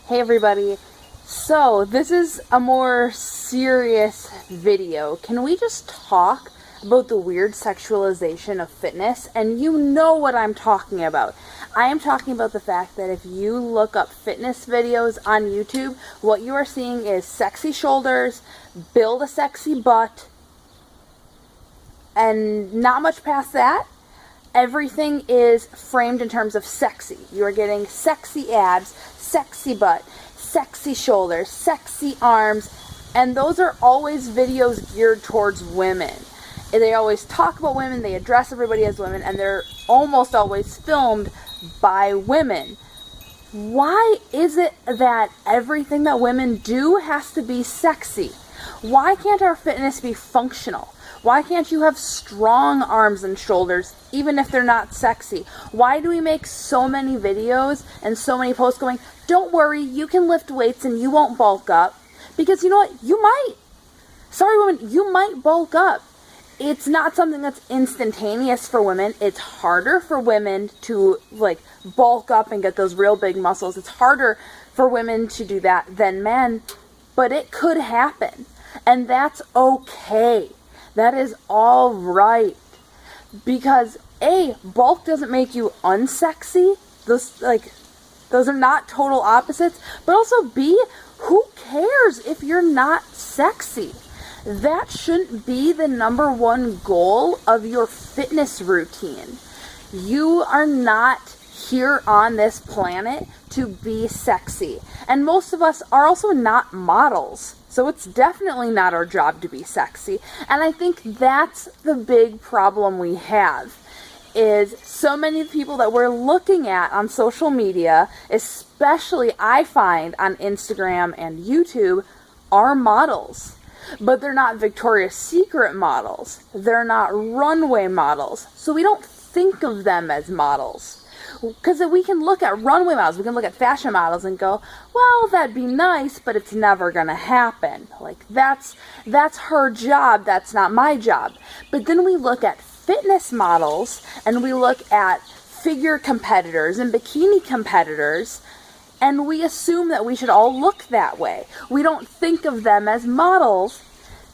Hey everybody, so this is a more serious video. Can we just talk about the weird sexualization of fitness? And you know what I'm talking about. I am talking about the fact that if you look up fitness videos on YouTube, what you are seeing is sexy shoulders, build a sexy butt, and not much past that. Everything is framed in terms of sexy. You are getting sexy abs, sexy butt, sexy shoulders, sexy arms, and those are always videos geared towards women. They always talk about women, they address everybody as women, and they're almost always filmed by women. Why is it that everything that women do has to be sexy? Why can't our fitness be functional? Why can't you have strong arms and shoulders, even if they're not sexy? Why do we make so many videos and so many posts going, don't worry, you can lift weights and you won't bulk up? Because you know what? You might. Sorry, women, you might bulk up. It's not something that's instantaneous for women. It's harder for women to bulk up and get those real big muscles. It's harder for women to do that than men, but it could happen. And that's okay. That is all right, because A, bulk doesn't make you unsexy. Those are not total opposites. But also B, who cares if you're not sexy? That shouldn't be the number one goal of your fitness routine. You are not here on this planet to be sexy. And most of us are also not models. So it's definitely not our job to be sexy. And I think that's the big problem we have, is so many people that we're looking at on social media, especially I find on Instagram and YouTube, are models. But they're not Victoria's Secret models. They're not runway models. So we don't think of them as models. Because we can look at runway models, we can look at fashion models and go, well, that'd be nice, but it's never going to happen. That's her job, that's not my job. But then we look at fitness models, and we look at figure competitors and bikini competitors, and we assume that we should all look that way. We don't think of them as models.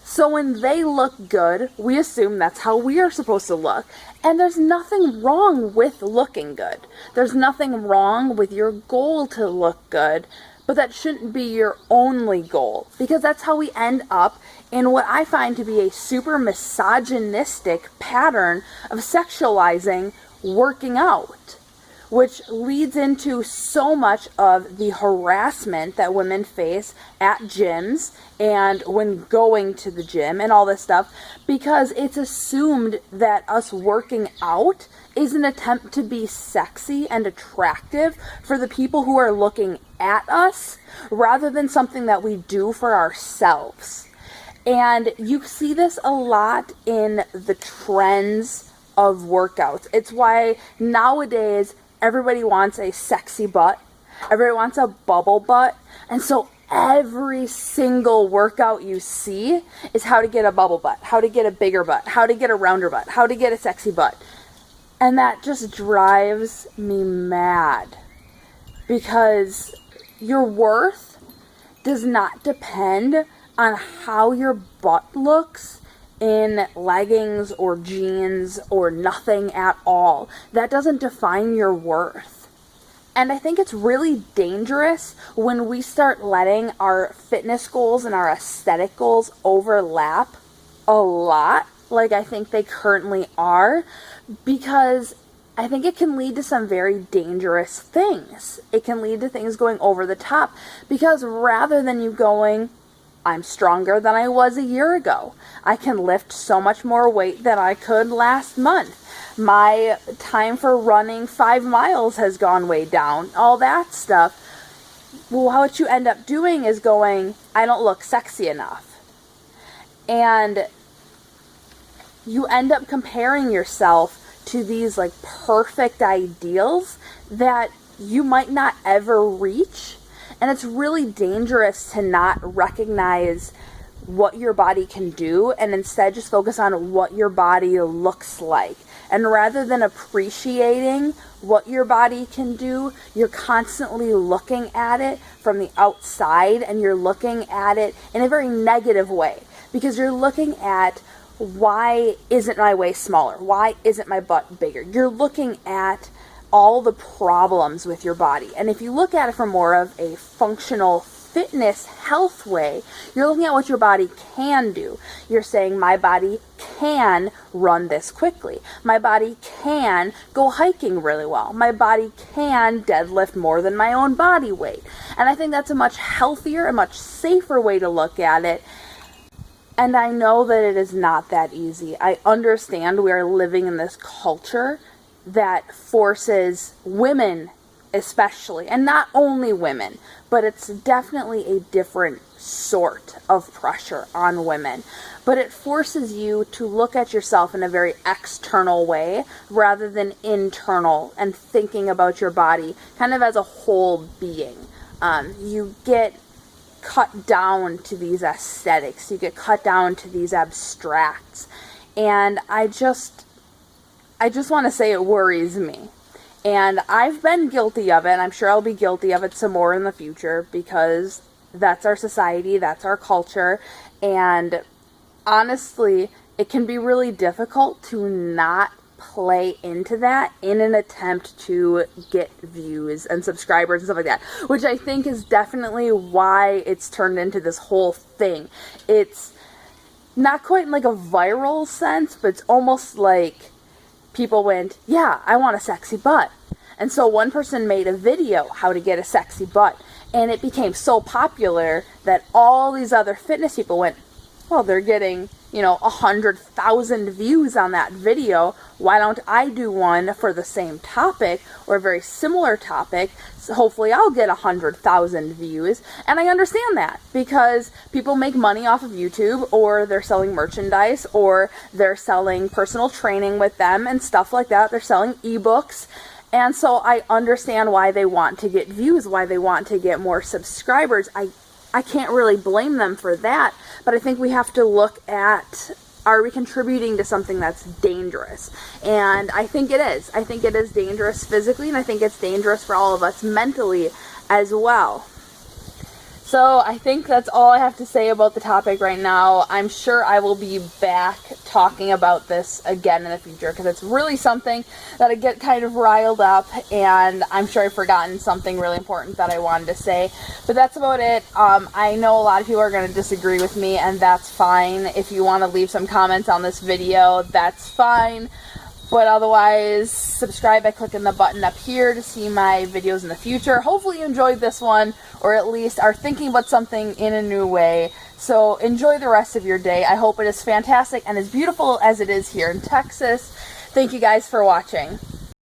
So when they look good, we assume that's how we are supposed to look. And there's nothing wrong with looking good. There's nothing wrong with your goal to look good, but that shouldn't be your only goal, because that's how we end up in what I find to be a super misogynistic pattern of sexualizing working out, which leads into so much of the harassment that women face at gyms and when going to the gym and all this stuff, because it's assumed that us working out is an attempt to be sexy and attractive for the people who are looking at us, rather than something that we do for ourselves. And you see this a lot in the trends of workouts. It's why nowadays everybody wants a sexy butt. Everybody wants a bubble butt. And so every single workout you see is how to get a bubble butt, how to get a bigger butt, how to get a rounder butt, how to get a sexy butt. And that just drives me mad, because your worth does not depend on how your butt looks in leggings or jeans or nothing at all. That doesn't define your worth. And I think it's really dangerous when we start letting our fitness goals and our aesthetic goals overlap a lot, like I think they currently are, because I think it can lead to some very dangerous things. It can lead to things going over the top, because rather than you going, I'm stronger than I was a year ago, I can lift so much more weight than I could last month, my time for running 5 miles has gone way down, all that stuff. Well, what you end up doing is going, I don't look sexy enough. And you end up comparing yourself to these perfect ideals that you might not ever reach. And it's really dangerous to not recognize what your body can do and instead just focus on what your body looks like. And rather than appreciating what your body can do, you're constantly looking at it from the outside, and you're looking at it in a very negative way, because you're looking at, why isn't my waist smaller? Why isn't my butt bigger? You're looking at all the problems with your body. And if you look at it from more of a functional fitness health way, you're looking at what your body can do. You're saying, my body can run this quickly. My body can go hiking really well. My body can deadlift more than my own body weight. And I think that's a much healthier, a much safer way to look at it. And I know that it is not that easy. I understand we are living in this culture that forces women especially, and not only women, but it's definitely a different sort of pressure on women. But it forces you to look at yourself in a very external way rather than internal, and thinking about your body kind of as a whole being. You get cut down to these aesthetics, you get cut down to these abstracts, and I just want to say it worries me. And I've been guilty of it, and I'm sure I'll be guilty of it some more in the future, because that's our society, that's our culture, and honestly, it can be really difficult to not play into that in an attempt to get views and subscribers and stuff like that, which I think is definitely why it's turned into this whole thing. It's not quite in like a viral sense, but it's almost like people went, yeah, I want a sexy butt. And so one person made a video how to get a sexy butt, and it became so popular that all these other fitness people went, well, they're getting, 100,000 views on that video. Why don't I do one for the same topic or a very similar topic? So hopefully I'll get 100,000 views. And I understand that, because people make money off of YouTube, or they're selling merchandise, or they're selling personal training with them and stuff like that. They're selling ebooks. And so I understand why they want to get views, why they want to get more subscribers. I can't really blame them for that, but I think we have to look at, are we contributing to something that's dangerous? And I think it is. I think it is dangerous physically, and I think it's dangerous for all of us mentally as well. So I think that's all I have to say about the topic right now. I'm sure I will be back talking about this again in the future, because it's really something that I get kind of riled up, and I'm sure I've forgotten something really important that I wanted to say. But that's about it. I know a lot of people are going to disagree with me, and that's fine. If you want to leave some comments on this video, that's fine. But otherwise, subscribe by clicking the button up here to see my videos in the future. Hopefully you enjoyed this one, or at least are thinking about something in a new way. So enjoy the rest of your day. I hope it is fantastic and as beautiful as it is here in Texas. Thank you guys for watching.